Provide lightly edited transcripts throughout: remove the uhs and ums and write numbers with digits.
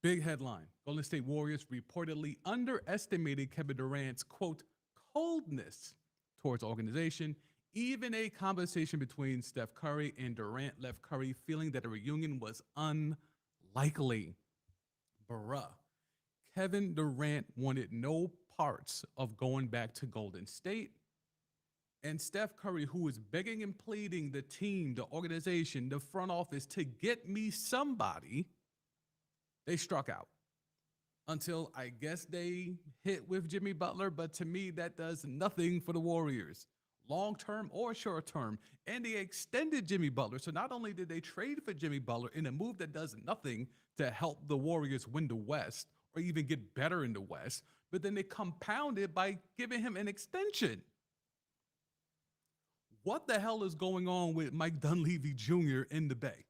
Big headline. Golden State Warriors reportedly underestimated Kevin Durant's, quote, coldness towards organization. Even a conversation between Steph Curry and Durant left Curry feeling that a reunion was unlikely. Bruh. Kevin Durant wanted no parts of going back to Golden State. And Steph Curry, who was begging and pleading the team, the organization, the front office to get me somebody, they struck out until I guess they hit with Jimmy Butler. But to me, that does nothing for the Warriors, long term or short term. And they extended Jimmy Butler. So not only did they trade for Jimmy Butler in a move that does nothing to help the Warriors win the West or even get better in the West, but then they compounded by giving him an extension. What the hell is going on with Mike Dunleavy Jr. in the Bay?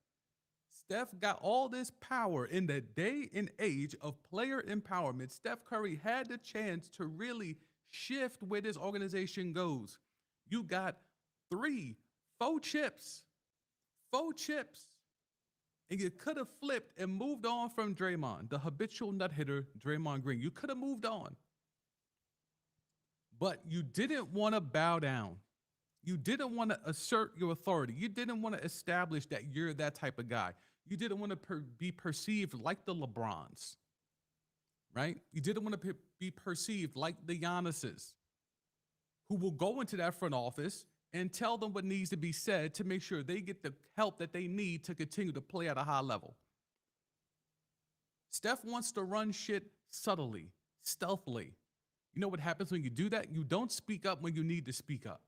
Steph got all this power in the day and age of player empowerment. Steph Curry had the chance to really shift where this organization goes. You got three, four chips. And you could have flipped and moved on from Draymond, the habitual nut hitter, Draymond Green. You could have moved on. But you didn't want to bow down. You didn't want to assert your authority. You didn't want to establish that you're that type of guy. You didn't want to be perceived like the LeBrons, right? You didn't want to be perceived like the Giannis's, who will go into that front office and tell them what needs to be said to make sure they get the help that they need to continue to play at a high level. Steph wants to run shit subtly, stealthily. You know what happens when you do that? You don't speak up when you need to speak up.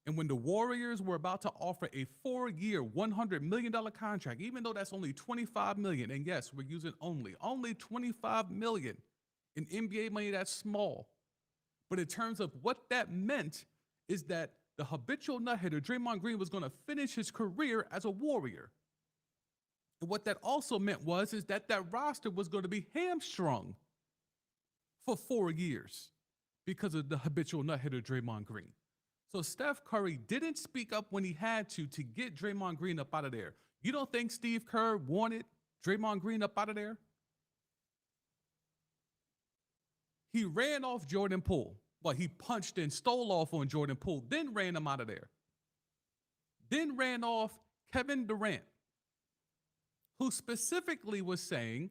And when the Warriors were about to offer a 4-year, $100 million contract, even though that's only $25 million, and yes, we're using only $25 million in NBA money, that's small. But in terms of what that meant is that the habitual nut hitter, Draymond Green, was going to finish his career as a Warrior. And what that also meant is that roster was going to be hamstrung for 4 years because of the habitual nut hitter, Draymond Green. So Steph Curry didn't speak up when he had to get Draymond Green up out of there. You don't think Steve Kerr wanted Draymond Green up out of there? He ran off Jordan Poole. Well, he punched and stole off on Jordan Poole, then ran him out of there. Then ran off Kevin Durant, who specifically was saying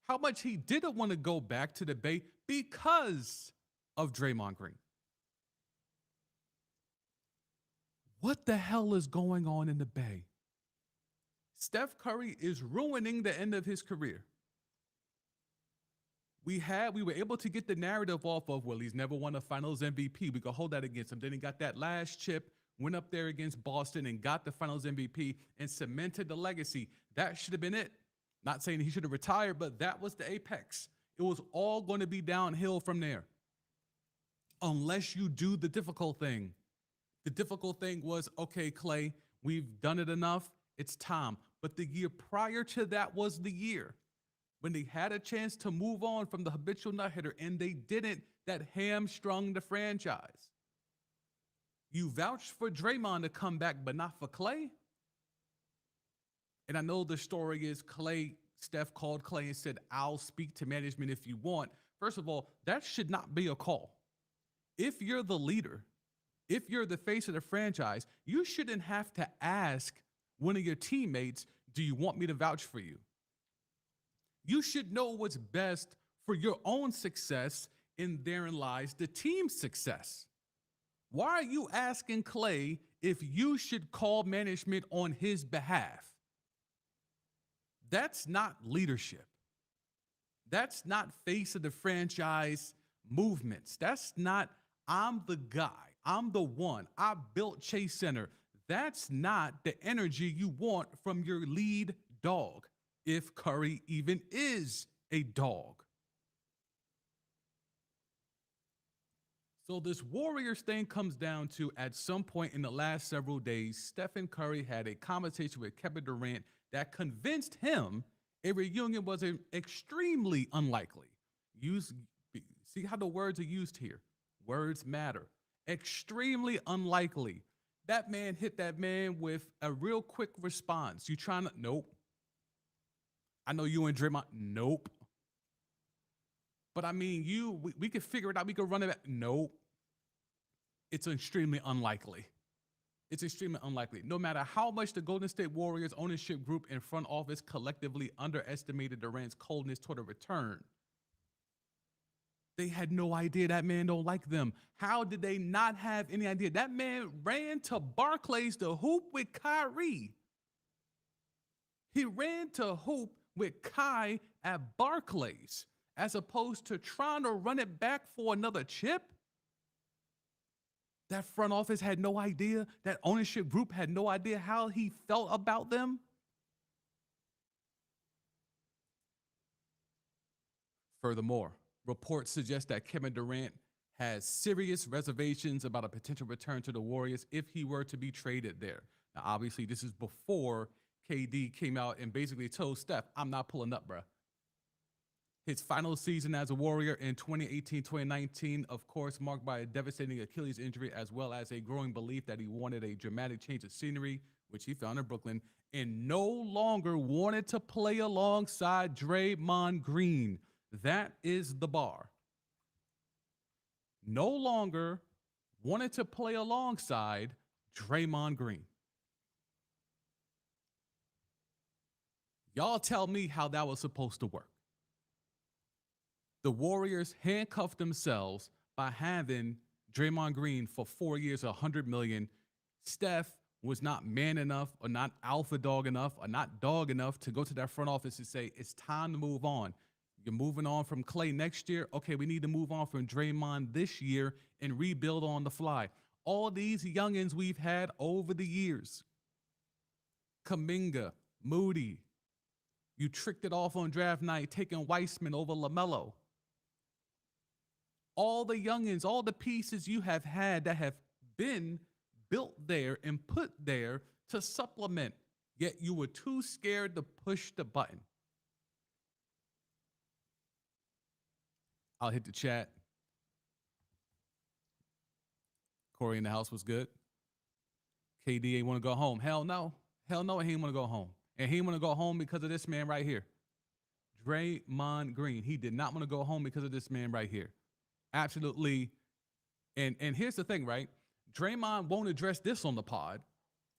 how much he didn't want to go back to the Bay because of Draymond Green. What the hell is going on in the Bay? Steph Curry is ruining the end of his career. We were able to get the narrative off of, well, he's never won a finals MVP. We could hold that against him. Then he got that last chip, went up there against Boston and got the finals MVP and cemented the legacy. That should have been it. Not saying he should have retired, but that was the apex. It was all going to be downhill from there. Unless you do the difficult thing. The difficult thing was, okay, Clay, we've done it enough. It's time. But the year prior to that was the year when they had a chance to move on from the habitual nut hitter, and they didn't. That hamstrung the franchise. You vouched for Draymond to come back, but not for Clay. And I know the story is Steph called Clay and said, I'll speak to management if you want. First of all, that should not be a call. If you're the leader, if you're the face of the franchise, you shouldn't have to ask one of your teammates, do you want me to vouch for you? You should know what's best for your own success, and therein lies the team's success. Why are you asking Clay if you should call management on his behalf? That's not leadership. That's not face of the franchise movements. That's not, I'm the guy. I'm the one. I built Chase Center. That's not the energy you want from your lead dog, if Curry even is a dog. So this Warriors thing comes down to, at some point in the last several days, Stephen Curry had a conversation with Kevin Durant that convinced him a reunion was extremely unlikely. See how the words are used here. Words matter. Extremely unlikely. That man hit that man with a real quick response. You trying to, nope. I know you and Draymond. Nope. But I mean, we could figure it out. We could run it back. Nope. It's extremely unlikely. It's extremely unlikely. No matter how much the Golden State Warriors ownership group and front office collectively underestimated Durant's coldness toward a return, they had no idea that man don't like them. How did they not have any idea? That man ran to Barclays to hoop with Kyrie. He ran to hoop with Kai at Barclays as opposed to trying to run it back for another chip. That front office had no idea. That ownership group had no idea how he felt about them. Furthermore, reports suggest that Kevin Durant has serious reservations about a potential return to the Warriors if he were to be traded there. Now, obviously, this is before KD came out and basically told Steph, I'm not pulling up, bro. His final season as a Warrior in 2018-2019, of course, marked by a devastating Achilles injury, as well as a growing belief that he wanted a dramatic change of scenery, which he found in Brooklyn, and no longer wanted to play alongside Draymond Green. That is the bar. No longer wanted to play alongside Draymond Green. Y'all tell me how that was supposed to work. The Warriors handcuffed themselves by having Draymond Green for 4 years, $100 million. Steph was not man enough or not alpha dog enough or not dog enough to go to that front office and say, it's time to move on. You're moving on from Clay next year. Okay, we need to move on from Draymond this year and rebuild on the fly. All these youngins we've had over the years. Kuminga, Moody. You tricked it off on draft night, taking Weissman over LaMelo. All the youngins, all the pieces you have had that have been built there and put there to supplement, yet you were too scared to push the button. I'll hit the chat. Corey in the house was good. KD ain't want to go home. Hell no. Hell no, he ain't want to go home. And he ain't want to go home because of this man right here. Draymond Green. He did not want to go home because of this man right here. Absolutely. And here's the thing, right? Draymond won't address this on the pod.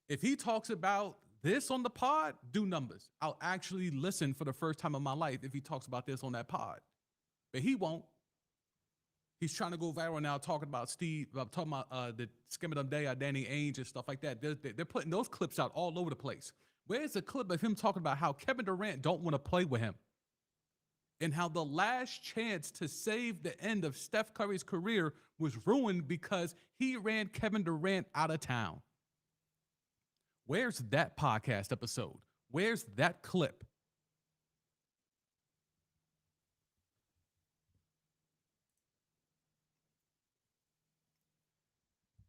If he talks about this on the pod, do numbers. I'll actually listen for the first time in my life if he talks about this on that pod. But he won't. He's trying to go viral now talking about talking about the Skimmadum Day, Danny Ainge and stuff like that. They're putting those clips out all over the place. Where's the clip of him talking about how Kevin Durant don't want to play with him? And how the last chance to save the end of Steph Curry's career was ruined because he ran Kevin Durant out of town. Where's that podcast episode? Where's that clip?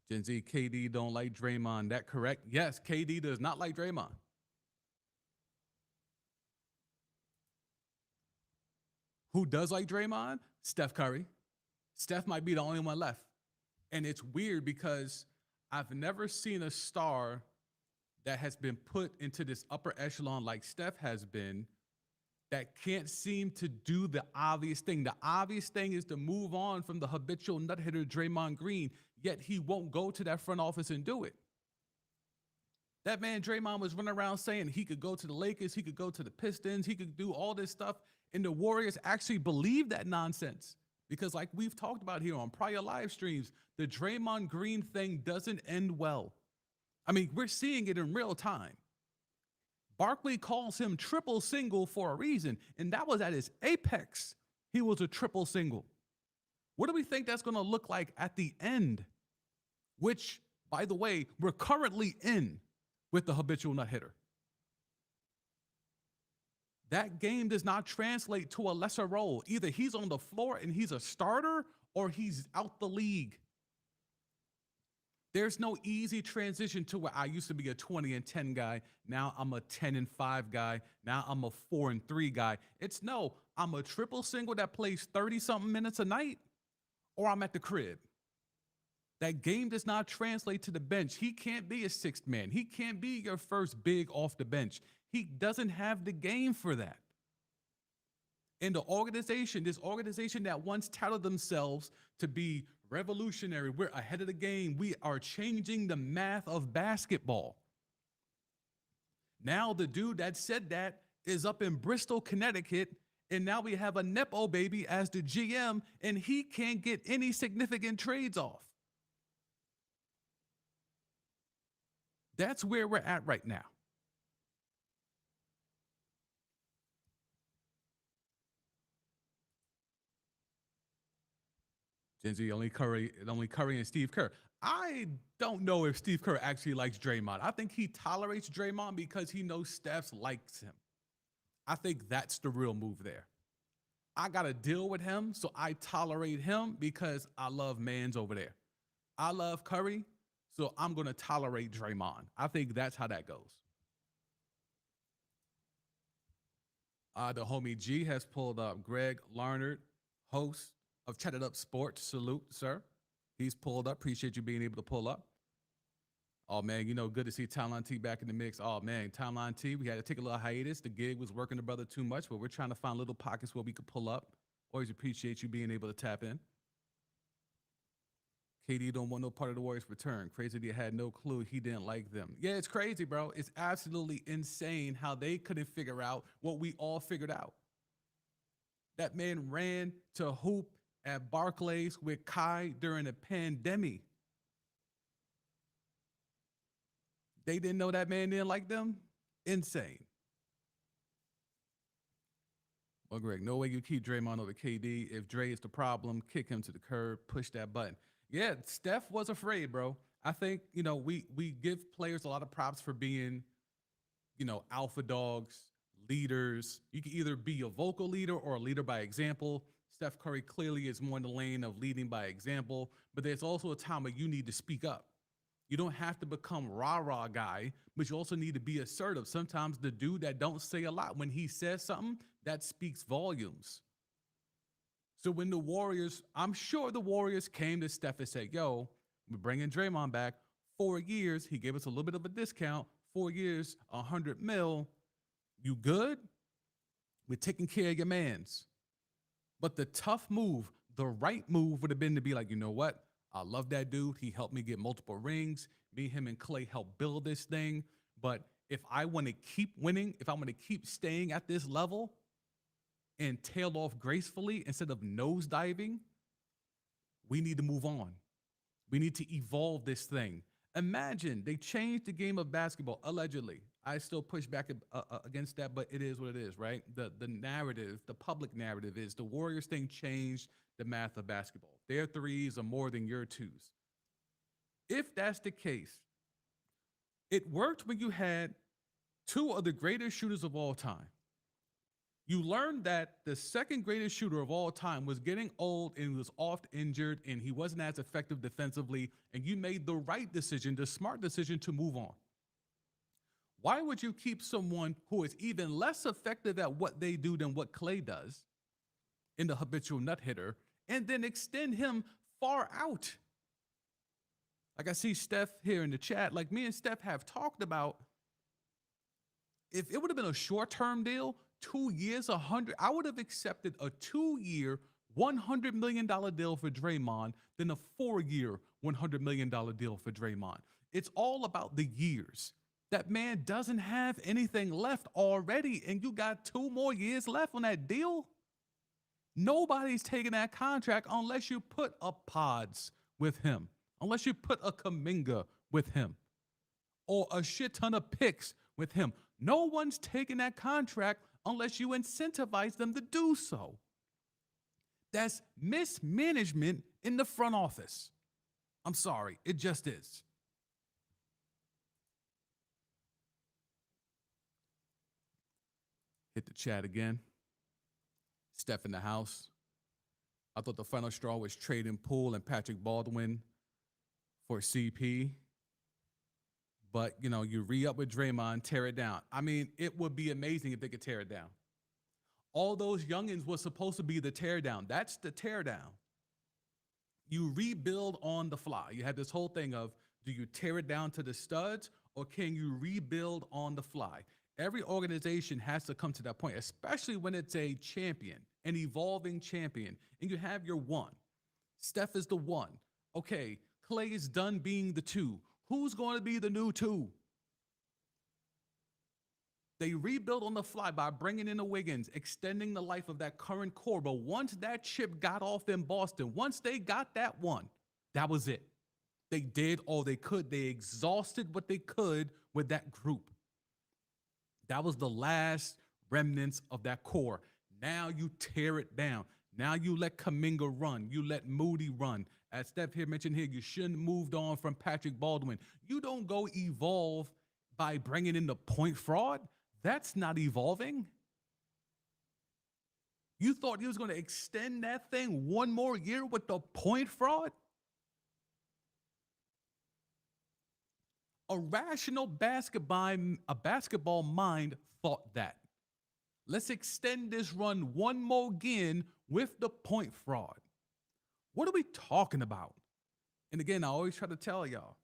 Gen Z, KD don't like Draymond. That correct? Yes, KD does not like Draymond. Who does like Draymond? Steph Curry. Steph might be the only one left. And it's weird because I've never seen a star that has been put into this upper echelon like Steph has been that can't seem to do the obvious thing. The obvious thing is to move on from the habitual nut hitter Draymond Green, yet he won't go to that front office and do it. That man Draymond was running around saying he could go to the Lakers, he could go to the Pistons, he could do all this stuff. And the Warriors actually believe that nonsense. Because like we've talked about here on prior live streams, the Draymond Green thing doesn't end well. I mean, we're seeing it in real time. Barkley calls him triple single for a reason, and that was at his apex. He was a triple single. What do we think that's going to look like at the end? Which, by the way, we're currently in with the habitual nut hitter. That game does not translate to a lesser role. Either he's on the floor and he's a starter or he's out the league. There's no easy transition to where I used to be a 20-10 guy. Now I'm a 10-5 guy. Now I'm a 4-3 guy. It's no, I'm a triple single that plays 30-something minutes a night, or I'm at the crib. That game does not translate to the bench. He can't be a sixth man. He can't be your first big off the bench. He doesn't have the game for that. In the organization, this organization that once touted themselves to be revolutionary, we're ahead of the game, we are changing the math of basketball. Now the dude that said that is up in Bristol, Connecticut, and now we have a Nepo baby as the GM, and he can't get any significant trades off. That's where we're at right now. Genzi, only Curry and Steve Kerr. I don't know if Steve Kerr actually likes Draymond. I think he tolerates Draymond because he knows Steph likes him. I think that's the real move there. I got to deal with him, so I tolerate him because I love Mans over there. I love Curry, so I'm going to tolerate Draymond. I think that's how that goes. The homie G has pulled up. Greg Larnard, host of Chatted Up Sports. Salute, sir. He's pulled up. Appreciate you being able to pull up. Oh, man, good to see Timeline T back in the mix. Oh, man, Timeline T, we had to take a little hiatus. The gig was working the brother too much, but we're trying to find little pockets where we could pull up. Always appreciate you being able to tap in. KD don't want no part of the Warriors' return. Crazy that he had no clue he didn't like them. Yeah, it's crazy, bro. It's absolutely insane how they couldn't figure out what we all figured out. That man ran to hoop at Barclays with Kai during a pandemic. They didn't know that man didn't like them? Insane. Well, Greg, no way you keep Draymond over KD. If Dre is the problem, kick him to the curb, push that button. Yeah, Steph was afraid, bro. I think, we give players a lot of props for being, alpha dogs, leaders. You can either be a vocal leader or a leader by example. Steph Curry clearly is more in the lane of leading by example, but there's also a time where you need to speak up. You don't have to become rah-rah guy, but you also need to be assertive. Sometimes the dude that don't say a lot, when he says something, that speaks volumes. So when the Warriors, I'm sure the Warriors came to Steph and said, yo, we're bringing Draymond back 4 years. He gave us a little bit of a discount, 4 years, $100 million. You good? We're taking care of your mans. But the tough move, the right move would have been to be like, you know what? I love that dude. He helped me get multiple rings. Me, him, and Clay helped build this thing. But if I want to keep winning, if I want to keep staying at this level and tail off gracefully instead of nosediving, we need to move on. We need to evolve this thing. Imagine they changed the game of basketball, allegedly. I still push back against that, but it is what it is, right? The narrative, the public narrative is the Warriors thing changed the math of basketball. Their threes are more than your twos. If that's the case, it worked when you had two of the greatest shooters of all time. You learned that the second greatest shooter of all time was getting old and was oft injured and he wasn't as effective defensively, and you made the right decision, the smart decision to move on. Why would you keep someone who is even less effective at what they do than what Clay does in the habitual nut hitter and then extend him far out? Like I see Steph here in the chat, like me and Steph have talked about, if it would have been a short-term deal, 2 years, 100, I would have accepted a 2-year, $100 million deal for Draymond than a 4-year, $100 million deal for Draymond. It's all about the years. That man doesn't have anything left already, and you got 2 more years left on that deal. Nobody's taking that contract unless you put up Pods with him, unless you put a Kuminga with him, or a shit ton of picks with him. No one's taking that contract unless you incentivize them to do so. That's mismanagement in the front office. I'm sorry, it just is. Hit the chat again. Steph in the house. I thought the final straw was trading Poole and Patrick Baldwin for CP. But, you re-up with Draymond, tear it down. I mean, it would be amazing if they could tear it down. All those youngins was supposed to be the tear down. That's the tear down. You rebuild on the fly. You have this whole thing of, do you tear it down to the studs or can you rebuild on the fly? Every organization has to come to that point, especially when it's a champion. an evolving champion, and you have your one. Steph is the one. Okay, Clay is done being the two. Who's going to be the new two? They rebuilt on the fly by bringing in the Wiggins, extending the life of that current core. But once that chip got off in Boston, once they got that one, that was it. They did all they could. They exhausted what they could with that group. That was the last remnants of that core. Now you tear it down. Now you let Kuminga run. You let Moody run. As Steph here mentioned here, you shouldn't have moved on from Patrick Baldwin. You don't go evolve by bringing in the point fraud. That's not evolving. You thought he was going to extend that thing one more year with the point fraud? A rational basketball mind thought that. Let's extend this run one more again with the point fraud. What are we talking about? And again, I always try to tell y'all,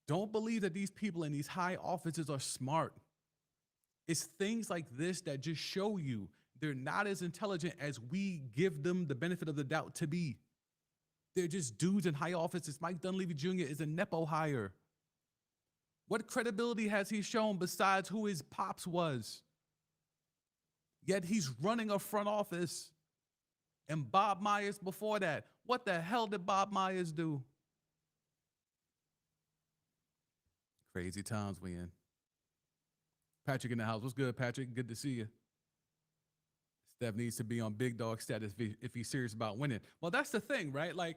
don't believe that these people in these high offices are smart. It's things like this that just show you they're not as intelligent as we give them the benefit of the doubt to be. They're just dudes in high offices. Mike Dunleavy Jr. is a Nepo hire. What credibility has he shown besides who his pops was? Yet he's running a front office. And Bob Myers before that. What the hell did Bob Myers do? Crazy times we in. Patrick in the house. What's good, Patrick? Good to see you. Steph needs to be on big dog status if he's serious about winning. Well, that's the thing, right? Like,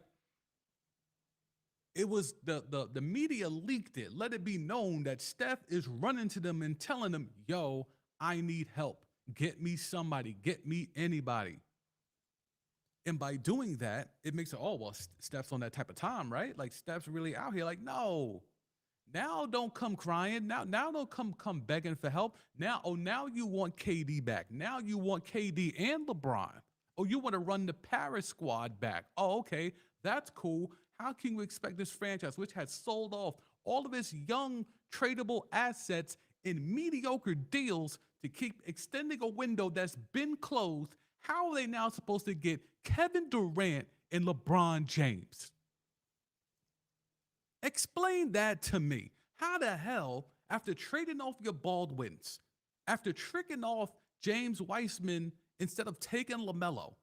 it was the media leaked it. Let it be known that Steph is running to them and telling them, yo, I need help. Get me somebody. Get me anybody. And by doing that, it makes it, oh, well, Steph's on that type of time, right? Like, Steph's really out here. Like, no. Now don't come crying. Now don't come begging for help. Now you want KD back. Now you want KD and LeBron. Oh, you want to run the Paris squad back. Oh, okay. That's cool. How can you expect this franchise, which has sold off all of its young tradable assets in mediocre deals, to keep extending a window that's been closed? How are they now supposed to get Kevin Durant and LeBron James? Explain that to me. How the hell, after trading off your Baldwins, after tricking off James Weissman instead of taking LaMelo,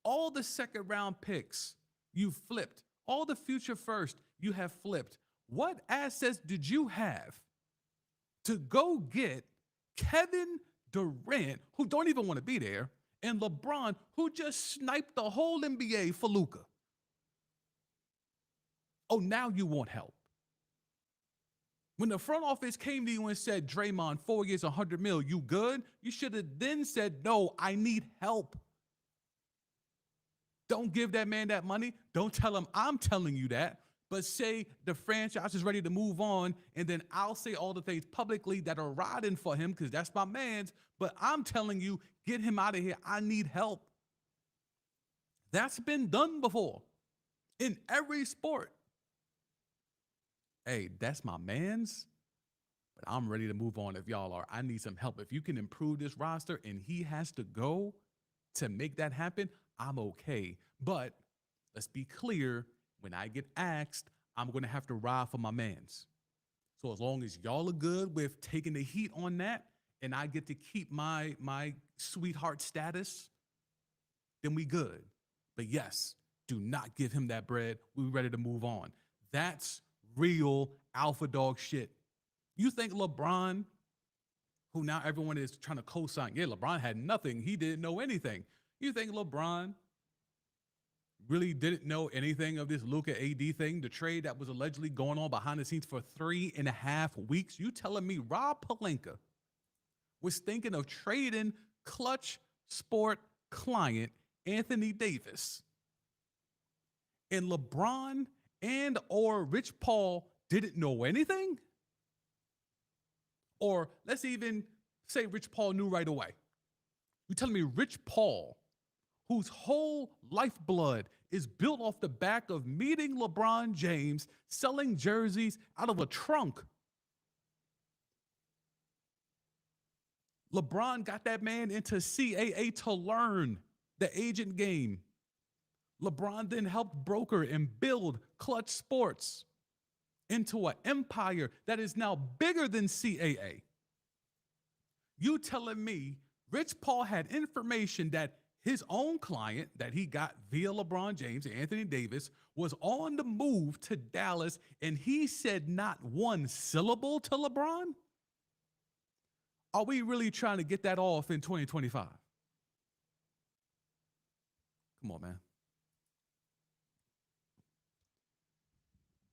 all the second round picks you flipped, all the future first you have flipped, what assets did you have to go get Kevin Durant, who don't even want to be there, and LeBron, who just sniped the whole NBA for Luka? Oh, now you want help. When the front office came to you and said, Draymond, 4 years, $100 million, you good? You should have then said, no, I need help. Don't give that man that money. Don't tell him I'm telling you that. But say the franchise is ready to move on, and then I'll say all the things publicly that are riding for him because that's my man's. But I'm telling you, get him out of here. I need help. That's been done before in every sport. Hey, that's my man's, but I'm ready to move on if y'all are. I need some help. If you can improve this roster and he has to go to make that happen, I'm okay. But let's be clear, when I get asked, I'm going to have to ride for my man's. So as long as y'all are good with taking the heat on that and I get to keep my sweetheart status, then we good. But yes, do not give him that bread. We're ready to move on. That's real alpha dog shit. You think LeBron, who now everyone is trying to co-sign, yeah, LeBron had nothing. He didn't know anything. You think LeBron really didn't know anything of this Luka AD thing, the trade that was allegedly going on behind the scenes for 3.5 weeks? You telling me Rob Pelinka was thinking of trading clutch sport client Anthony Davis, and LeBron and or Rich Paul didn't know anything? Or let's even say Rich Paul knew right away. You're telling me Rich Paul, whose whole lifeblood is built off the back of meeting LeBron James, selling jerseys out of a trunk. LeBron got that man into CAA to learn the agent game. LeBron then helped broker and build Clutch Sports into an empire that is now bigger than CAA. You telling me Rich Paul had information that his own client that he got via LeBron James, Anthony Davis, was on the move to Dallas, and he said not one syllable to LeBron? Are we really trying to get that off in 2025? Come on, man.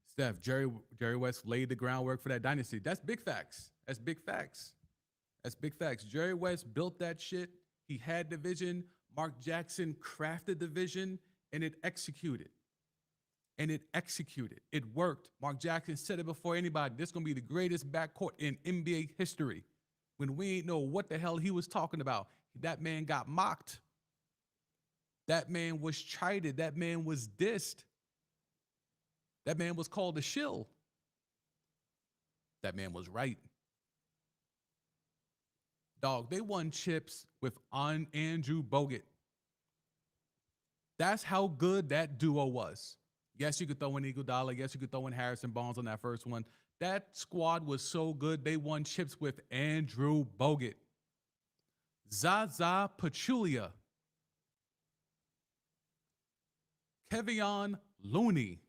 Steph, Jerry West laid the groundwork for that dynasty. That's big facts. That's big facts. That's big facts. Jerry West built that shit. He had the vision. Mark Jackson crafted the vision, and it executed. It worked. Mark Jackson said it before anybody. This is going to be the greatest backcourt in NBA history. When we ain't know what the hell he was talking about, that man got mocked. That man was chided. That man was dissed. That man was called a shill. That man was right. Dog, they won chips with Andrew Bogut. That's how good that duo was. Yes, you could throw in Iguodala. Yes, you could throw in Harrison Barnes on that first one. That squad was so good, they won chips with Andrew Bogut. Zaza Pachulia. Kevon Looney.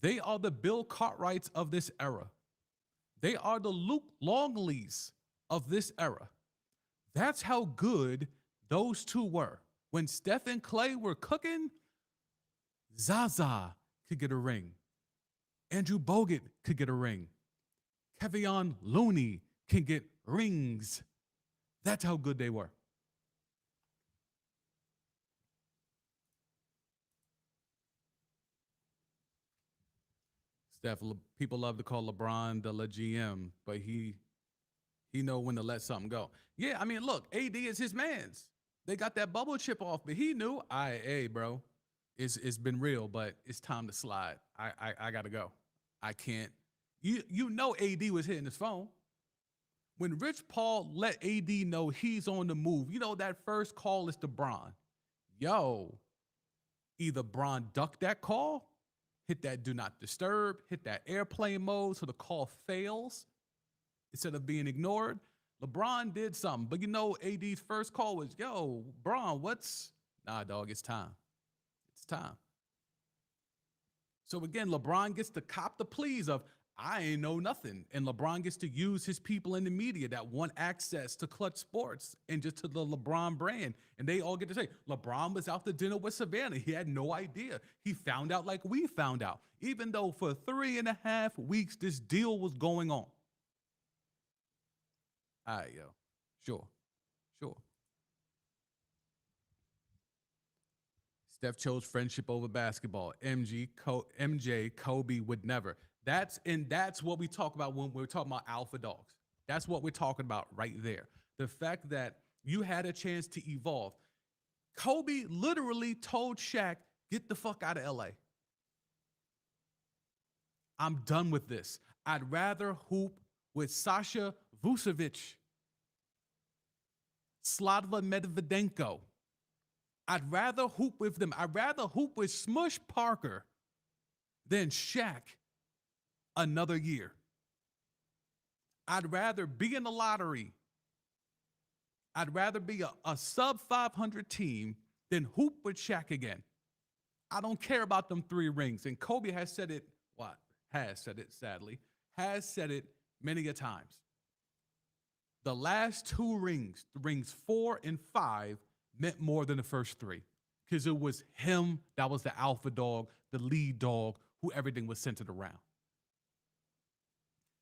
They are the Bill Cartwrights of this era. They are the Luke Longleys of this era. That's how good those two were. When Steph and Clay were cooking, Zaza could get a ring. Andrew Bogut could get a ring. Kevon Looney can get rings. That's how good they were. Steph, people love to call LeBron the GM, but he know when to let something go. Yeah, I mean, look, AD is his man's. They got that bubble chip off, but he knew, hey, bro, it's been real, but it's time to slide. I gotta go. I can't. You know AD was hitting his phone. When Rich Paul let AD know he's on the move, you know that first call is to Bron. Yo, either Bron ducked that call, hit that do not disturb, hit that airplane mode so the call fails instead of being ignored. LeBron did something, but you know AD's first call was, yo, Bron, nah, dog, it's time. It's time. So again, LeBron gets to cop the pleas of, I ain't know nothing. And LeBron gets to use his people in the media that want access to Clutch Sports and just to the LeBron brand. And they all get to say, LeBron was out to dinner with Savannah. He had no idea. He found out like we found out, even though for 3.5 weeks, this deal was going on. All right, yo. Sure. Steph chose friendship over basketball. MJ, Kobe would never. That's what we talk about when we're talking about alpha dogs. That's what we're talking about right there. The fact that you had a chance to evolve. Kobe literally told Shaq, get the fuck out of LA. I'm done with this. I'd rather hoop with Sasha Vucevic, Sladva Medvedenko. I'd rather hoop with them. I'd rather hoop with Smush Parker than Shaq another year. I'd rather be in the lottery. I'd rather be a sub 500 team than hoop with Shaq again. I don't care about them 3 rings. And Kobe has said it, sadly, has said it many a times. The last 2 rings, the rings 4 and 5, meant more than the first 3 because it was him that was the alpha dog, the lead dog, who everything was centered around.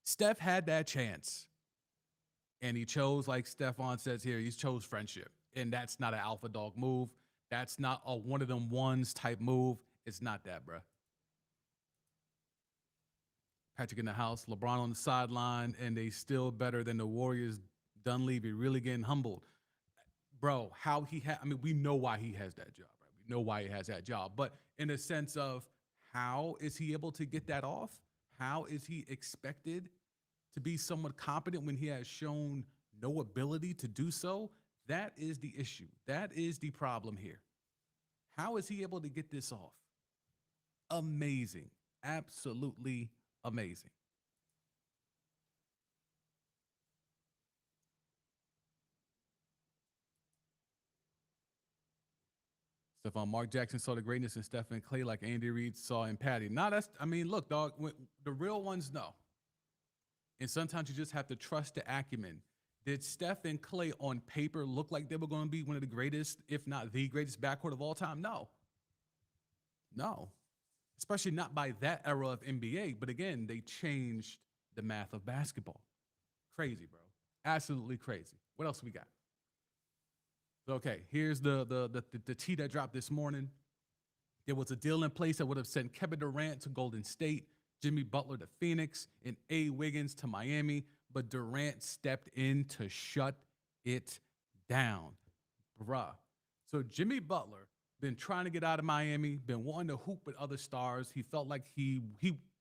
Steph had that chance, and he chose, like Stephon says here, he chose friendship, and that's not an alpha dog move. That's not a one of them ones type move. It's not that, bro. Patrick in the house, LeBron on the sideline, and they still better than the Warriors. Dunleavy really getting humbled. Bro, we know why he has that job, right? We know why he has that job. But in a sense of how is he able to get that off? How is he expected to be somewhat competent when he has shown no ability to do so? That is the issue. That is the problem here. How is he able to get this off? Amazing. Absolutely amazing. Stephon Mark Jackson saw the greatness in Stephen Clay like Andy Reid saw in Patty. Nah, that's, I mean, look, dog, the real ones know. And sometimes you just have to trust the acumen. Did Steph and Clay on paper look like they were going to be one of the greatest, if not the greatest backcourt of all time? No. No. Especially not by that era of NBA. But again, they changed the math of basketball. Crazy, bro. Absolutely crazy. What else we got? Okay, here's the tea that dropped this morning. There was a deal in place that would have sent Kevin Durant to Golden State, Jimmy Butler to Phoenix, and A. Wiggins to Miami, but Durant stepped in to shut it down. Bruh. So Jimmy Butler been trying to get out of Miami, been wanting to hoop with other stars. He felt like he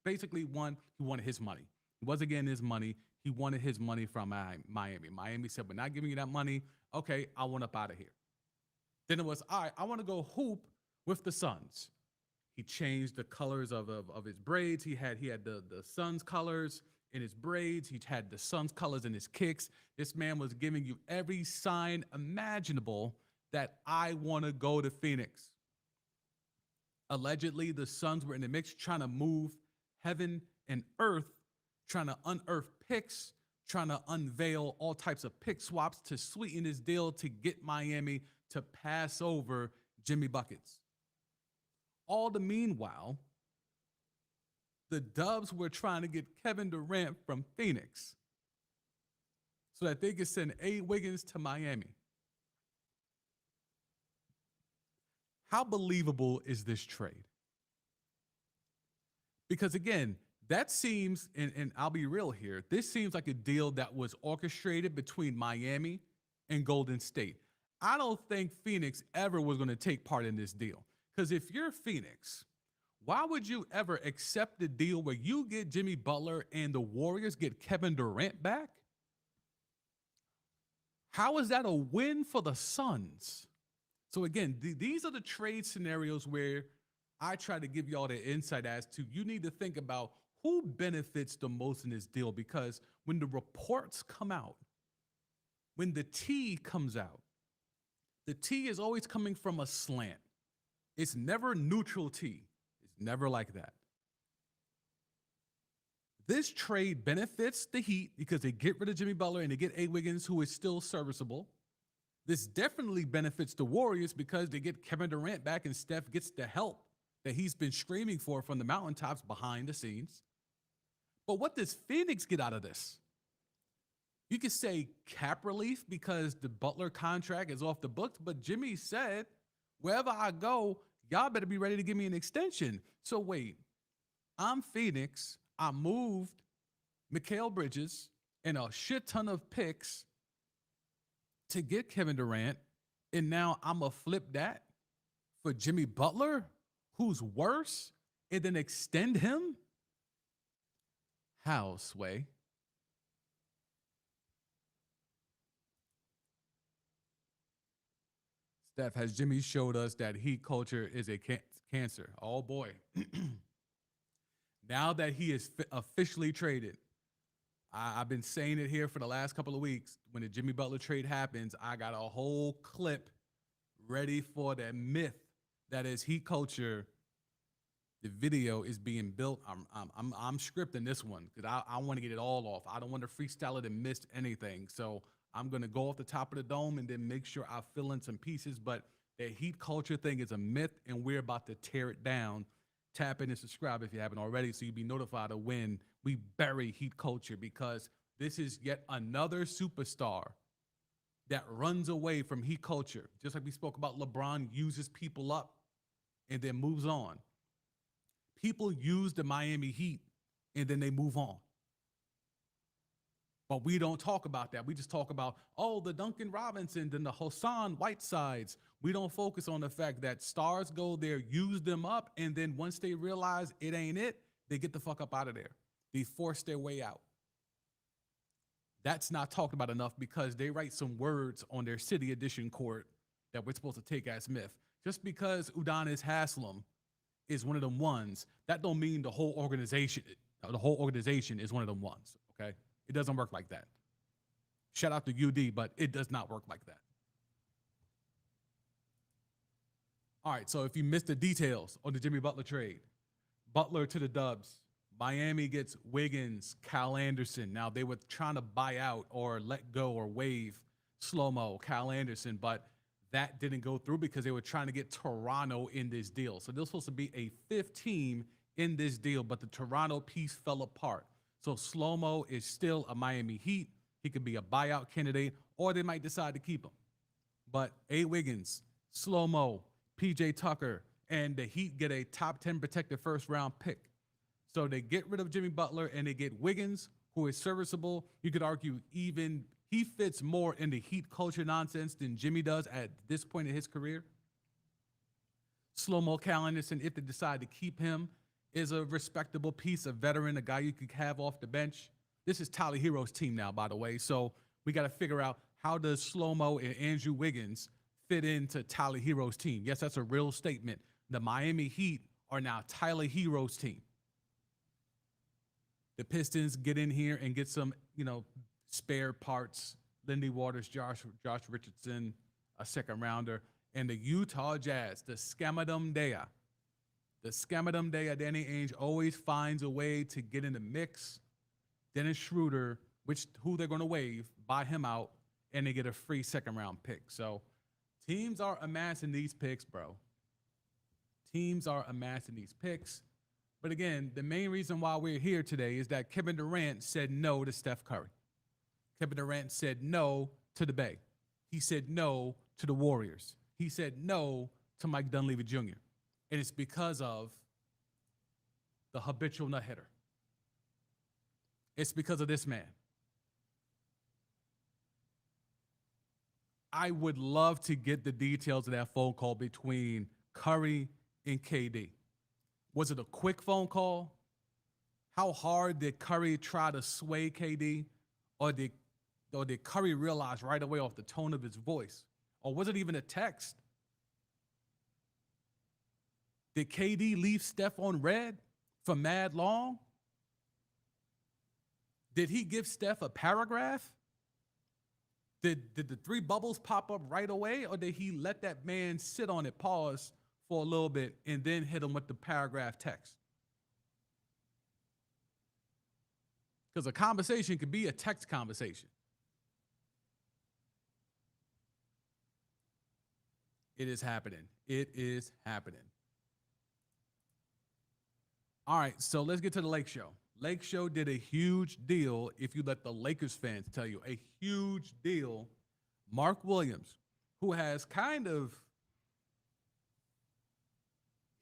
basically wanted his money. He wasn't getting his money. He wanted his money from Miami. Miami said, we're not giving you that money. Okay, I want up out of here. Then it was, all right, I want to go hoop with the Suns. He changed the colors of his braids. He had the Suns colors in his braids. He had the Suns colors in his kicks. This man was giving you every sign imaginable that I want to go to Phoenix. Allegedly, the Suns were in the mix trying to move heaven and earth, trying to unearth picks, trying to unveil all types of pick swaps to sweeten his deal to get Miami to pass over Jimmy Buckets. All the meanwhile, the Dubs were trying to get Kevin Durant from Phoenix so that they could send A. Wiggins to Miami. How believable is this trade? Because again, that seems, and I'll be real here, this seems like a deal that was orchestrated between Miami and Golden State. I don't think Phoenix ever was going to take part in this deal. Because if you're Phoenix, why would you ever accept the deal where you get Jimmy Butler and the Warriors get Kevin Durant back? How is that a win for the Suns? So again, these are the trade scenarios where I try to give y'all the insight as to you need to think about who benefits the most in this deal, because when the reports come out, when the tea comes out, the tea is always coming from a slant. It's never neutral tea. It's never like that. This trade benefits the Heat because they get rid of Jimmy Butler and they get A. Wiggins, who is still serviceable. This definitely benefits the Warriors because they get Kevin Durant back and Steph gets the help that he's been screaming for from the mountaintops behind the scenes. But what does Phoenix get out of this? You could say cap relief because the Butler contract is off the books, but Jimmy said, wherever I go, y'all better be ready to give me an extension. So wait, I'm Phoenix. I moved Mikal Bridges and a shit ton of picks to get Kevin Durant, and now I'm going to flip that for Jimmy Butler, who's worse, and then extend him? How, Sway? Steph, has Jimmy showed us that Heat culture is a cancer? Oh, boy. Now that he is officially traded, I've been saying it here for the last couple of weeks. When the Jimmy Butler trade happens, I got a whole clip ready for that myth that is Heat culture. The video is being built. I'm scripting this one because I want to get it all off. I don't want to freestyle it and miss anything. So I'm going to go off the top of the dome and then make sure I fill in some pieces. But the Heat culture thing is a myth, and we're about to tear it down. Tap in and subscribe if you haven't already so you'll be notified of when we bury Heat culture, because this is yet another superstar that runs away from Heat culture. Just like we spoke about, LeBron uses people up and then moves on. People use the Miami Heat and then they move on. But we don't talk about that. We just talk about, oh, the Duncan Robinson and the Hassan Whitesides. We don't focus on the fact that stars go there, use them up, and then once they realize it ain't it, they get the fuck up out of there. They force their way out. That's not talked about enough because they write some words on their city edition court that we're supposed to take as myth. Just because Udonis Haslam is one of them ones, that don't mean the whole organization is one of them ones. Okay, it doesn't work like that. Shout out to UD, but it does not work like that. All right, so if you missed the details on the Jimmy Butler trade, Butler to the Dubs. Miami gets Wiggins, Kyle Anderson. Now they were trying to buy out or let go or waive slow-mo Kyle Anderson, but that didn't go through because they were trying to get Toronto in this deal. So there's supposed to be a fifth team in this deal, but the Toronto piece fell apart. So slow-mo is still a Miami Heat. He could be a buyout candidate, or they might decide to keep him. But A. Wiggins, slow-mo, PJ Tucker, and the Heat get a top 10 protected first round pick. So they get rid of Jimmy Butler and they get Wiggins, who is serviceable. You could argue even he fits more in the Heat culture nonsense than Jimmy does at this point in his career. Slow-mo Cal Anderson, if they decide to keep him, is a respectable piece, a veteran, a guy you could have off the bench. This is Tyler Hero's team now, by the way. So we got to figure out how does Slow-mo and Andrew Wiggins fit into Tyler Hero's team. Yes, that's a real statement. The Miami Heat are now Tyler Hero's team. The Pistons get in here and get some, spare parts. Lindy Waters, Josh Richardson, a second rounder. And the Utah Jazz, the Scamadum Dea. The Scamadum Dea, Danny Ainge always finds a way to get in the mix. Dennis Schroeder, who they're going to waive, buy him out, and they get a free second round pick. So teams are amassing these picks, bro. Teams are amassing these picks. But again, the main reason why we're here today is that Kevin Durant said no to Steph Curry. Kevin Durant said no to the Bay. He said no to the Warriors. He said no to Mike Dunleavy Jr. And it's because of the habitual nut hitter. It's because of this man. I would love to get the details of that phone call between Curry and KD. Was it a quick phone call? How hard did Curry try to sway KD? Or did Curry realize right away off the tone of his voice? Or was it even a text? Did KD leave Steph on red for mad long? Did he give Steph a paragraph? Did the three bubbles pop up right away? Or did he let that man sit on it, pause for a little bit, and then hit him with the paragraph text? Because a conversation could be a text conversation. It is happening. It is happening. All right, so let's get to the Lake Show. Lake Show did a huge deal, if you let the Lakers fans tell you, a huge deal. Mark Williams, who has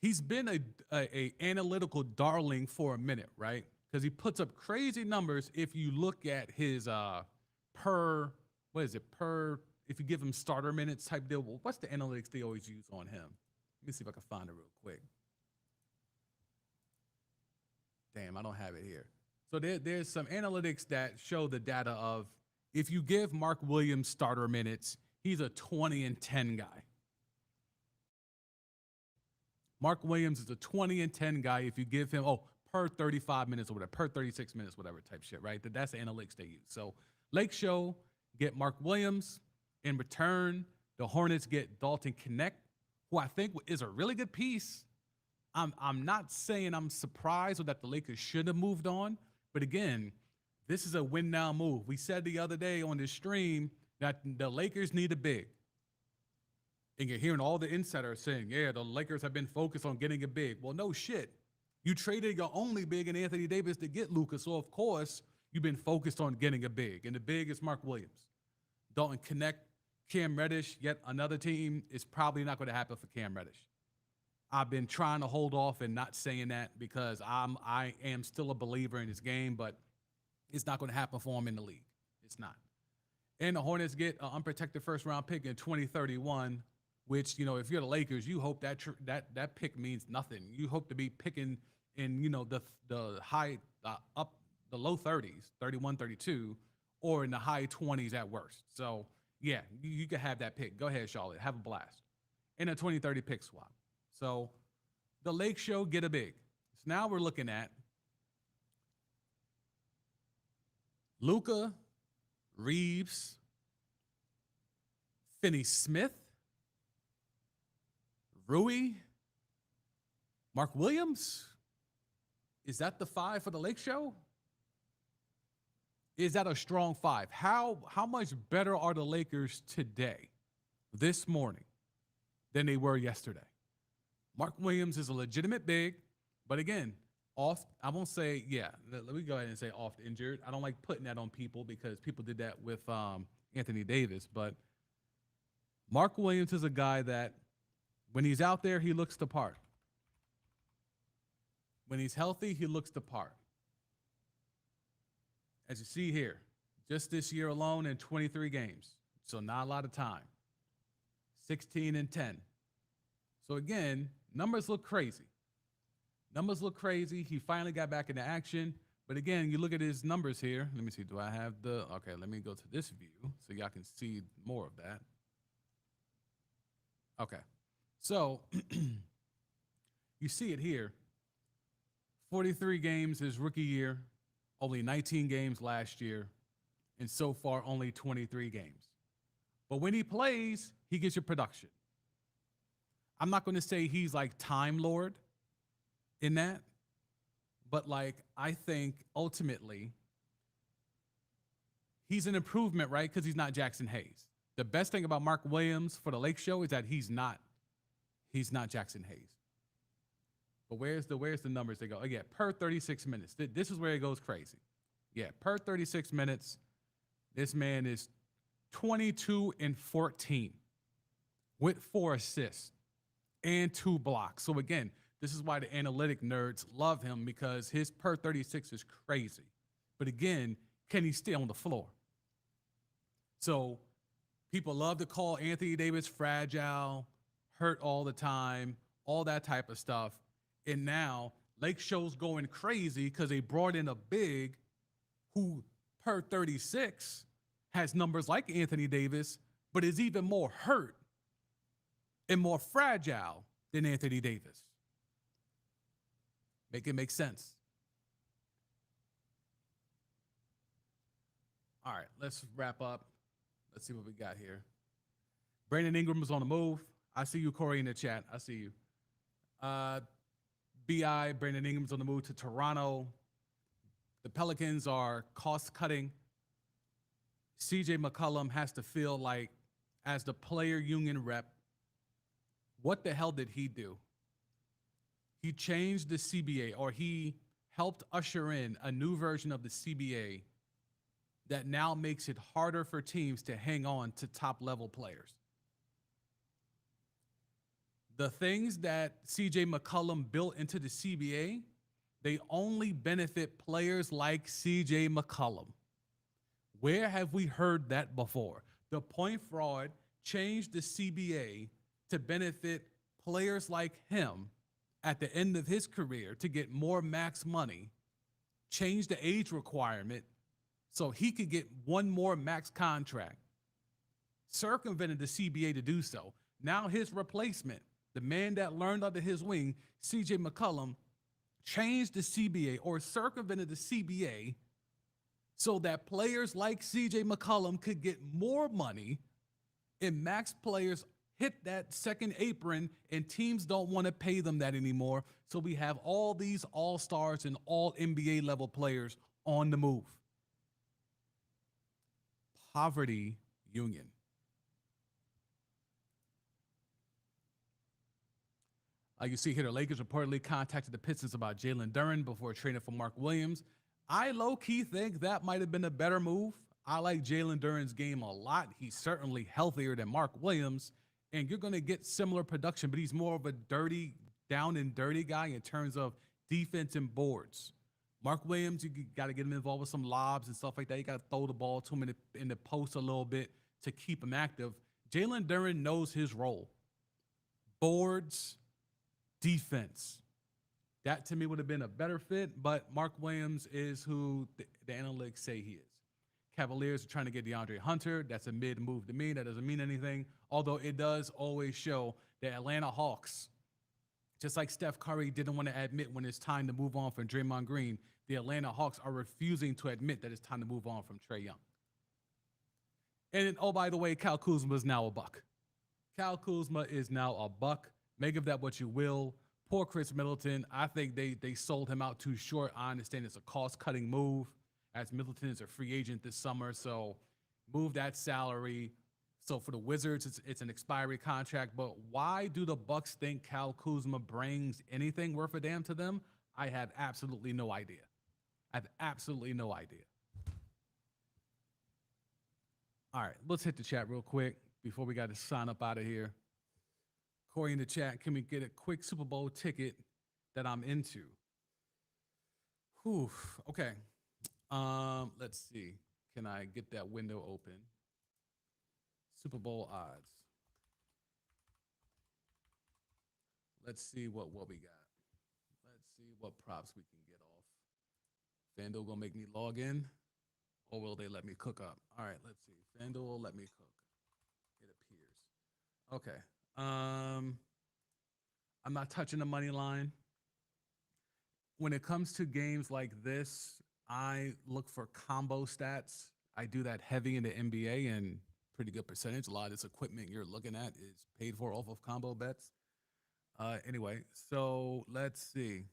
he's been a analytical darling for a minute, right? Because he puts up crazy numbers if you look at his if you give him starter minutes type deal. Well, what's the analytics they always use on him? Let me see if I can find it real quick. Damn, I don't have it here. So there's some analytics that show the data of if you give Mark Williams starter minutes, he's a 20-10 guy. Mark Williams is a 20-10 guy if you give him, per 35 minutes or whatever, per 36 minutes, whatever type shit, right? That's the analytics they use. So Lake Show get Mark Williams. In return, the Hornets get Dalton Connect, who I think is a really good piece. I'm not saying I'm surprised or that the Lakers should have moved on, but again, this is a win now move. We said the other day on this stream that the Lakers need a big. And you're hearing all the insiders saying, yeah, the Lakers have been focused on getting a big. Well, no shit. You traded your only big in Anthony Davis to get Luka, so of course you've been focused on getting a big, and the big is Mark Williams. Dalton Connect, Cam Reddish, yet another team. Is probably not going to happen for Cam Reddish. I've been trying to hold off and not saying that because I am still a believer in this game, but it's not going to happen for him in the league. It's not. And the Hornets get an unprotected first-round pick in 2031, which, if you're the Lakers, you hope that pick means nothing. You hope to be picking in, the high, the low 30s, 31, 32, or in the high 20s at worst. So, yeah, you can have that pick. Go ahead, Charlotte. Have a blast. In a 2030 pick swap. So, the Lake Show, get a big. So now we're looking at Luka, Reeves, Finney Smith, Rui, Mark Williams. Is that the 5 for the Lake Show? Is that a strong 5? How much better are the Lakers today, this morning, than they were yesterday? Mark Williams is a legitimate big, but again, I won't say, let me go ahead and say oft injured. I don't like putting that on people because people did that with Anthony Davis, but Mark Williams is a guy that when he's out there, he looks the part. When he's healthy, he looks the part. As you see here, just this year alone in 23 games, so not a lot of time. 16-10. So again, numbers look crazy. He finally got back into action. But again, you look at his numbers here. Let me see. Do I have okay, let me go to this view so y'all can see more of that. Okay. So you see it here. 43 games his rookie year, only 19 games last year, and so far only 23 games. But when he plays, he gets your production. I'm not going to say he's like Time Lord in that, but like I think ultimately he's an improvement, right? Because he's not Jackson Hayes. The best thing about Mark Williams for the Lake Show is that he's not Jackson Hayes. But where's the numbers they go? Oh, yeah, per 36 minutes. This is where it goes crazy. Yeah, per 36 minutes, this man is 22-14 with 4 assists and 2 blocks. So again, this is why the analytic nerds love him, because his per 36 is crazy. But again, can he stay on the floor? So people love to call Anthony Davis fragile, hurt all the time, all that type of stuff. And now Lake Show's going crazy because they brought in a big who per 36 has numbers like Anthony Davis, but is even more hurt and more fragile than Anthony Davis. Make it make sense. All right, let's wrap up. Let's see what we got here. Brandon Ingram was on the move. I see you, Corey, in the chat. I see you. BI, Brandon Ingram's on the move to Toronto. The Pelicans are cost-cutting. CJ McCollum has to feel like, as the player union rep, what the hell did he do? He changed the CBA, or he helped usher in a new version of the CBA that now makes it harder for teams to hang on to top-level players. The things that CJ McCollum built into the CBA, they only benefit players like CJ McCollum. Where have we heard that before? The point fraud changed the CBA to benefit players like him at the end of his career to get more max money, change the age requirement so he could get one more max contract, circumvented the CBA to do so. Now his replacement, the man that learned under his wing, CJ McCollum, changed the CBA or circumvented the CBA so that players like CJ McCollum could get more money and max players hit that second apron and teams don't want to pay them that anymore. So we have all these all-stars and all NBA level players on the move. Poverty union. You see here, the Lakers reportedly contacted the Pistons about Jalen Durant before trading for Mark Williams. I low-key think that might have been a better move. I like Jalen Durant's game a lot. He's certainly healthier than Mark Williams, and you're going to get similar production, but he's more of a dirty, down and dirty guy in terms of defense and boards. Mark Williams, you got to get him involved with some lobs and stuff like that. You got to throw the ball to him in the post a little bit to keep him active. Jalen Durant knows his role. Boards, defense. That to me would have been a better fit, but Mark Williams is who the analytics say he is. Cavaliers are trying to get DeAndre Hunter. That's a mid move to me. That doesn't mean anything. Although it does always show the Atlanta Hawks, just like Steph Curry didn't want to admit when it's time to move on from Draymond Green, the Atlanta Hawks are refusing to admit that it's time to move on from Trae Young. And oh, by the way, Kyle Kuzma is now a buck. Kyle Kuzma is now a buck. Make of that what you will. Poor Chris Middleton. I think they sold him out too short. I understand it's a cost-cutting move, as Middleton is a free agent this summer. So move that salary. So for the Wizards, it's an expiry contract. But why do the Bucks think Kyle Kuzma brings anything worth a damn to them? I have absolutely no idea. I have absolutely no idea. All right, let's hit the chat real quick before we got to sign up out of here. Corey in the chat, can we get a quick Super Bowl ticket that I'm into? Whew, okay. Let's see. Can I get that window open? Super Bowl odds. Let's see what we got. Let's see what props we can get off. FanDuel gonna make me log in, or will they let me cook up? All right, let's see. FanDuel will let me cook. It appears. Okay. I'm not touching the money line. When it comes to games like this, I look for combo stats. I do that heavy in the NBA, and pretty good percentage. A lot of this equipment you're looking at is paid for off of combo bets. Anyway, so let's see.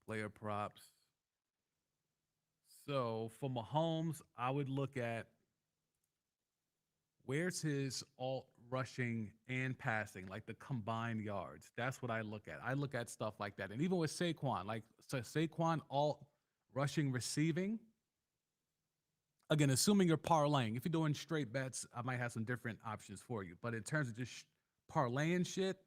Player props. So for Mahomes, I would look at where's his alt rushing and passing, like the combined yards. That's what I look at. I look at stuff like that. And even with Saquon, like so Saquon alt rushing receiving. Again, assuming you're parlaying. If you're doing straight bets, I might have some different options for you. But in terms of just parlaying shit,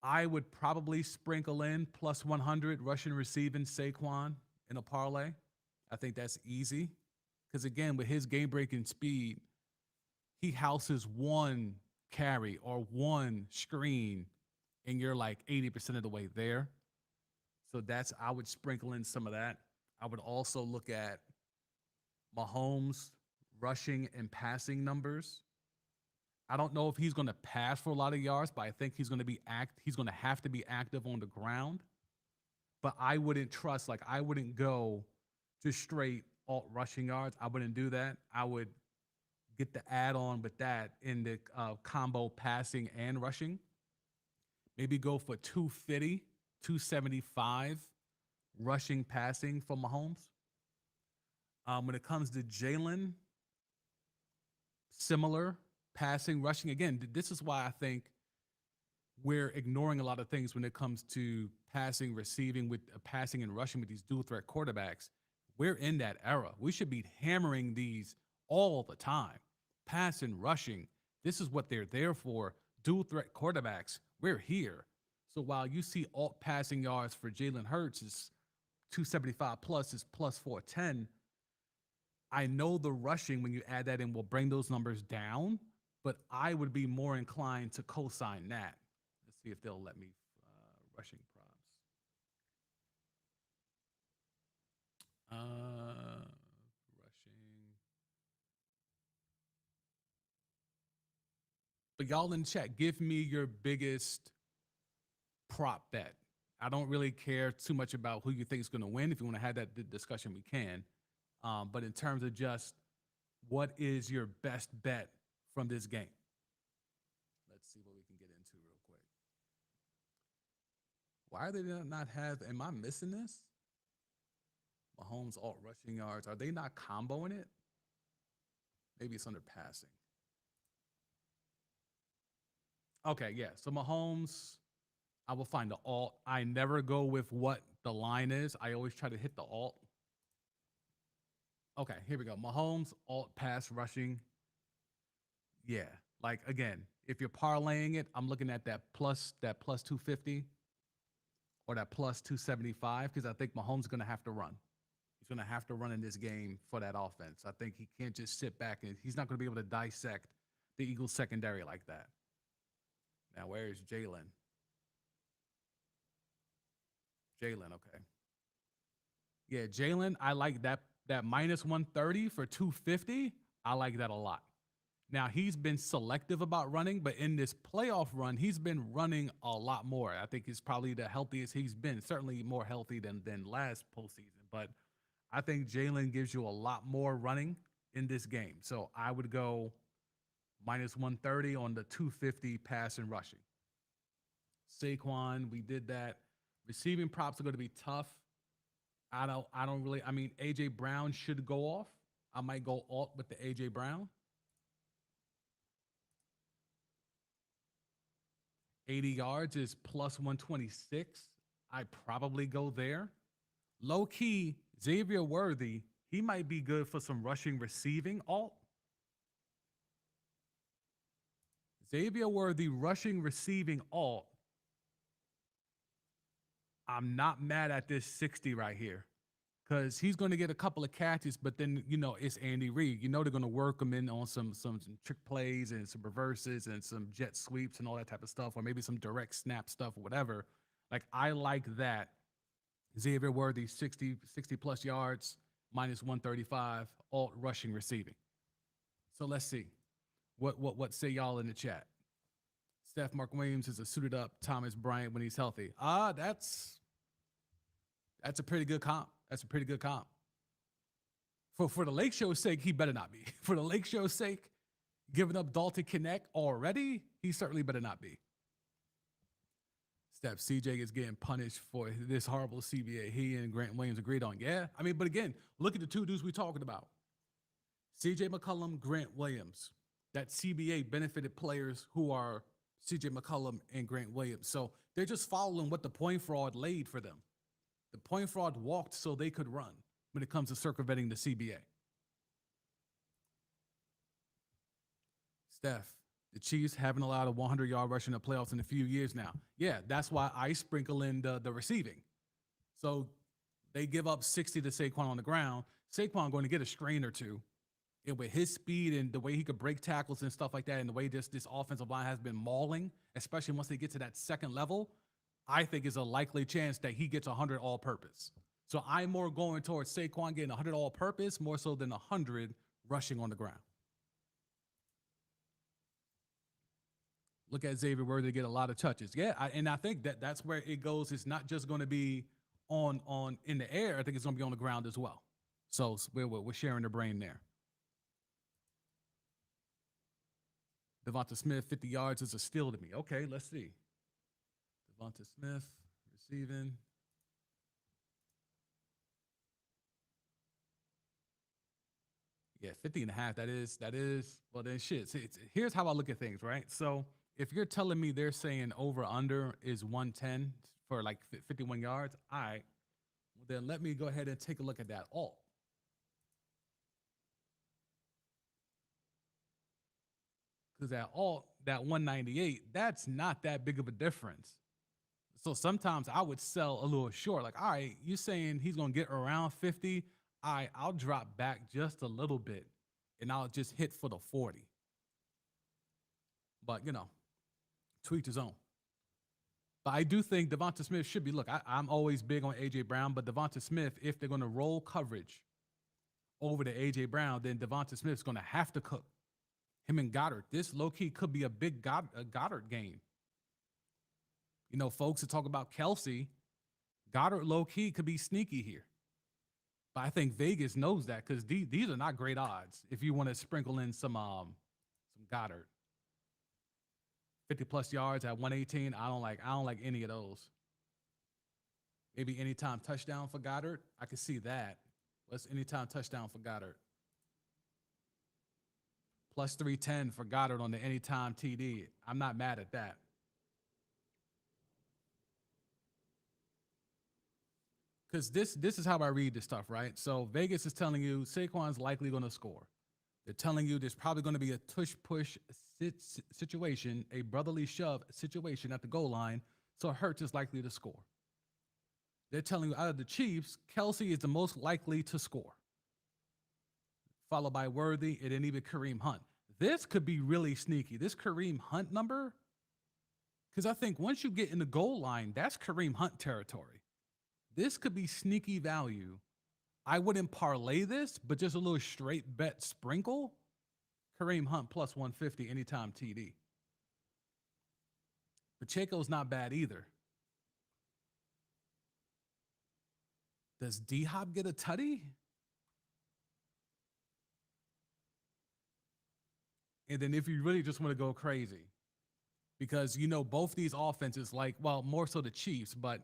I would probably sprinkle in plus 100 rushing receiving Saquon in a parlay. I think that's easy. Because again, with his game-breaking speed, he houses one carry or one screen, and you're like 80% of the way there. So I would sprinkle in some of that. I would also look at Mahomes' rushing and passing numbers. I don't know if he's going to pass for a lot of yards, but I think he's going to have to be active on the ground. But I wouldn't go just straight alt rushing yards. I wouldn't do that. I would get the add-on with that in the combo passing and rushing. Maybe go for 250, 275 rushing, passing for Mahomes. When it comes to Jalen, similar passing, rushing. Again, this is why I think we're ignoring a lot of things when it comes to passing, receiving, with passing and rushing with these dual threat quarterbacks. We're in that era. We should be hammering these all the time. Passing, rushing. This is what they're there for. Dual threat quarterbacks. We're here. So while you see alt passing yards for Jalen Hurts is 275 plus, is plus 410. I know the rushing, when you add that in, will bring those numbers down, but I would be more inclined to co-sign that. Let's see if they'll let me rushing props. Rushing. But y'all in chat, give me your biggest prop bet. I don't really care too much about who you think is going to win. If you want to have that discussion, we can. But in terms of just what is your best bet from this game? Let's see what we can get into real quick. Why are they not have, am I missing this? Mahomes alt rushing yards. Are they not comboing it? Maybe it's under passing. Okay, yeah. So Mahomes, I will find the alt. I never go with what the line is. I always try to hit the alt. Okay, here we go. Mahomes, alt pass rushing. Yeah, like again, if you're parlaying it, I'm looking at that plus 250 or that plus 275 because I think Mahomes is going to have to run. He's going to have to run in this game for that offense. I think he can't just sit back, and he's not going to be able to dissect the Eagles secondary like that. Now, where is Jalen? Jalen, okay. Yeah, Jalen, I like that that minus 130 for 250, I like that a lot. Now, he's been selective about running, but in this playoff run, he's been running a lot more. I think he's probably the healthiest he's been, certainly more healthy than last postseason. But I think Jalen gives you a lot more running in this game. So I would go minus 130 on the 250 pass and rushing. Saquon, we did that. Receiving props are going to be tough. I don't really, I mean, AJ Brown should go off. I might go alt with the AJ Brown. 80 yards is plus 126. I probably go there. Low key, Xavier Worthy, he might be good for some rushing receiving alt. Xavier Worthy rushing receiving alt. I'm not mad at this 60 right here because he's going to get a couple of catches, but then, you know, it's Andy Reid. You know they're going to work him in on some trick plays and some reverses and some jet sweeps and all that type of stuff, or maybe some direct snap stuff or whatever. Like, I like that. Xavier Worthy, 60 plus yards, minus 135, alt rushing receiving. So let's see. What say y'all in the chat? Steph Mark Williams is a suited up Thomas Bryant when he's healthy. That's a pretty good comp. That's a pretty good comp. For the Lake Show's sake, he better not be. For the Lake Show's sake, giving up Dalton Connect already, he certainly better not be. Steph, CJ is getting punished for this horrible CBA he and Grant Williams agreed on. Yeah, I mean, but again, look at the two dudes we talking about. CJ McCollum, Grant Williams. That CBA benefited players who are CJ McCollum and Grant Williams. So they're just following what the point fraud laid for them. The point fraud walked so they could run when it comes to circumventing the CBA. Steph, the Chiefs haven't allowed a 100-yard rush in the playoffs in a few years now. Yeah, that's why I sprinkle in the receiving. So they give up 60 to Saquon on the ground. Saquon going to get a strain or two. And with his speed and the way he could break tackles and stuff like that, and the way this offensive line has been mauling, especially once they get to that second level, I think is a likely chance that he gets 100 all-purpose. So I'm more going towards Saquon getting 100 all-purpose more so than 100 rushing on the ground. Look at Xavier Worthy get a lot of touches. Yeah, and I think that's where it goes. It's not just going to be on in the air. I think it's going to be on the ground as well. So we're sharing the brain there. Devonta Smith, 50 yards is a steal to me. Okay, let's see. Devonta Smith, receiving. Yeah, 50 and a half, that is, well then shit. See, here's how I look at things, right? So if you're telling me they're saying over under is 110 for like 51 yards, all right, well then let me go ahead and take a look at that alt. Because that alt, that 198, that's not that big of a difference. So sometimes I would sell a little short. Like, all right, you're saying he's going to get around 50. All right, I'll drop back just a little bit, and I'll just hit for the 40. But, you know, tweet his own. But I do think Devonta Smith should be, look, I'm always big on A.J. Brown, but Devonta Smith, if they're going to roll coverage over to A.J. Brown, then Devonta Smith's going to have to cook. Him and Goddard. This low-key could be a big Goddard game. You know, folks that talk about Kelsey, Goddard low-key could be sneaky here. But I think Vegas knows that because these are not great odds if you want to sprinkle in some Goddard. 50-plus yards at 118, I don't like any of those. Maybe anytime touchdown for Goddard. I could see that. What's anytime touchdown for Goddard? Plus 310 for Goddard on the anytime TD. I'm not mad at that. Because this is how I read this stuff, right? So Vegas is telling you Saquon's likely going to score. They're telling you there's probably going to be a tush-push situation, a brotherly shove situation at the goal line, so Hurts is likely to score. They're telling you out of the Chiefs, Kelsey is the most likely to score, followed by Worthy and then even Kareem Hunt. This could be really sneaky. This Kareem Hunt number, because I think once you get in the goal line, that's Kareem Hunt territory. This could be sneaky value I wouldn't parlay this, but just a little straight bet sprinkle. Kareem Hunt plus 150 anytime TD. Pacheco's not bad either. Does D Hop get a tutty? And then if you really just want to go crazy, because you know both these offenses like, well, more so the Chiefs, but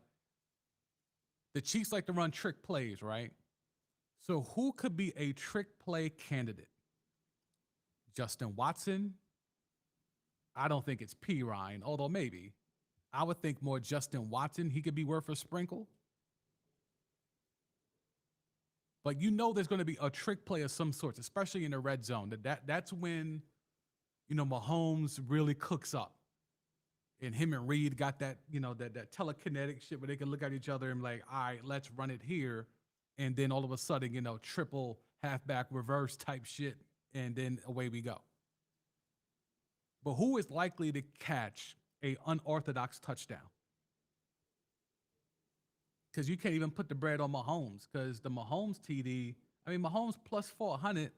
the Chiefs like to run trick plays, right? So who could be a trick play candidate? Justin Watson? I don't think it's P. Ryan, although maybe. I would think more Justin Watson. He could be worth a sprinkle. But you know there's going to be a trick play of some sorts, especially in the red zone. That's when, you know, Mahomes really cooks up. And him and Reed got that, you know, that telekinetic shit where they can look at each other and like, all right, let's run it here. And then all of a sudden, you know, triple halfback reverse type shit. And then away we go. But who is likely to catch a unorthodox touchdown? Because you can't even put the bread on Mahomes, because the Mahomes TD, I mean, Mahomes plus 400.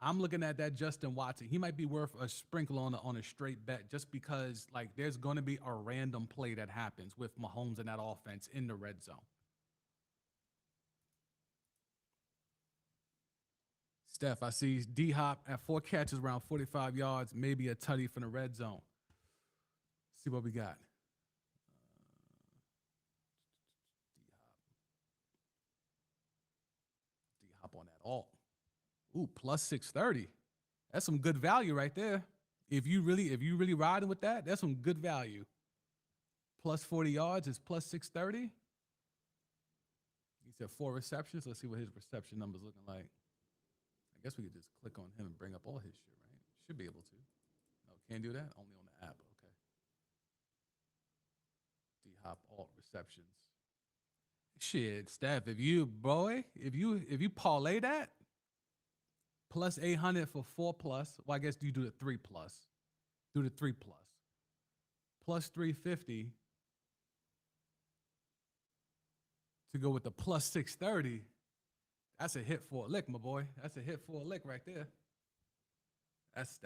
I'm looking at that Justin Watson. He might be worth a sprinkle on a straight bet just because, like, there's going to be a random play that happens with Mahomes and that offense in the red zone. Steph, I see D Hop at 4 catches around 45 yards, maybe a tutty from the red zone. See what we got. D Hop on that alt. Ooh, plus 630. That's some good value right there. If you really riding with that, that's some good value. Plus 40 yards is plus 630. He said 4 receptions. Let's see what his reception numbers looking like. I guess we could just click on him and bring up all his shit, right? Should be able to. No, can't do that. Only on the app. Okay. D Hop alt receptions. Shit, Steph. If you parlay that plus 800 for 4 plus, well, I guess you do the 3 plus. Do the 3 plus. Plus 350 to go with the plus 630. That's a hit for a lick, my boy. That's a hit for a lick right there. That's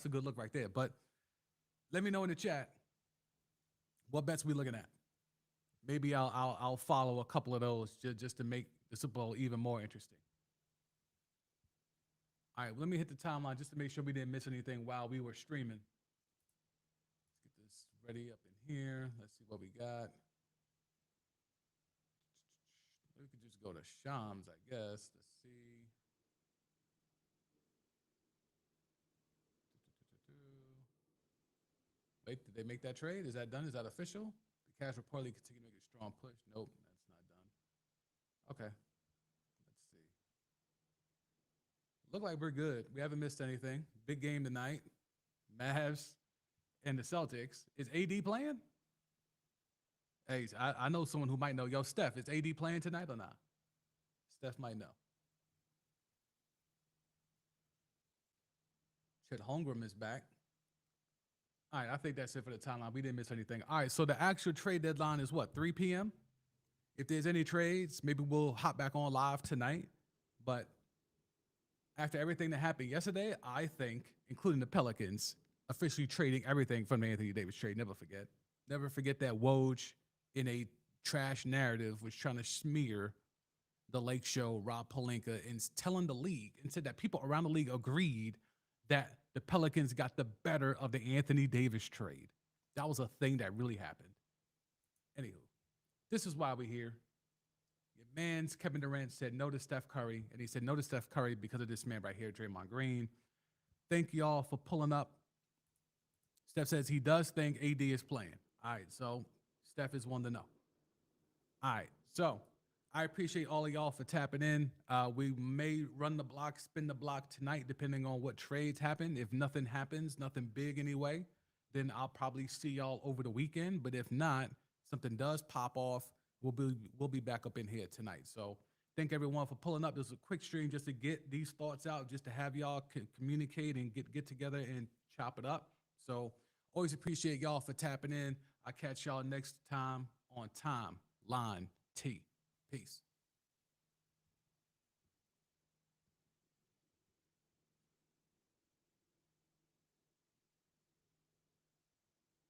a good look right there. But let me know in the chat what bets we looking at. Maybe I'll follow a couple of those just to make the Super Bowl even more interesting. All right, let me hit the timeline just to make sure we didn't miss anything while we were streaming. Let's get this ready up in here. Let's see what we got. We could just go to Shams, I guess. Let's see. Wait, did they make that trade? Is that done? Is that official? The Cavs reportedly continue to make a strong push. Nope, that's not done. Okay. Let's see. Look like we're good. We haven't missed anything. Big game tonight. Mavs and the Celtics. Is AD playing? Hey, I know someone who might know. Yo, Steph, is AD playing tonight or not? Steph might know. Chet Holmgren is back. All right, I think that's it for the timeline. We didn't miss anything. All right, so the actual trade deadline is what, 3 p.m.? If there's any trades, maybe we'll hop back on live tonight. But after everything that happened yesterday, I think, including the Pelicans, officially trading everything from the Anthony Davis trade. Never forget. Never forget that Woj, in a trash narrative, was trying to smear the Lake Show, Rob Pelinka, and telling the league and said that people around the league agreed that the Pelicans got the better of the Anthony Davis trade. That was a thing that really happened. Anywho, this is why we're here. Your man's Kevin Durant said no to Steph Curry, and he said no to Steph Curry because of this man right here, Draymond Green. Thank y'all for pulling up. Steph says he does think AD is playing. All right, so Steph is one to know. All right, so I appreciate all of y'all for tapping in. We may run the block, spin the block tonight, depending on what trades happen. If nothing happens, nothing big anyway, then I'll probably see y'all over the weekend. But if not, something does pop off, we'll be back up in here tonight. So thank everyone for pulling up. This was a quick stream just to get these thoughts out, just to have y'all communicate and get together and chop it up. So always appreciate y'all for tapping in. I'll catch y'all next time on Timeline T. Peace.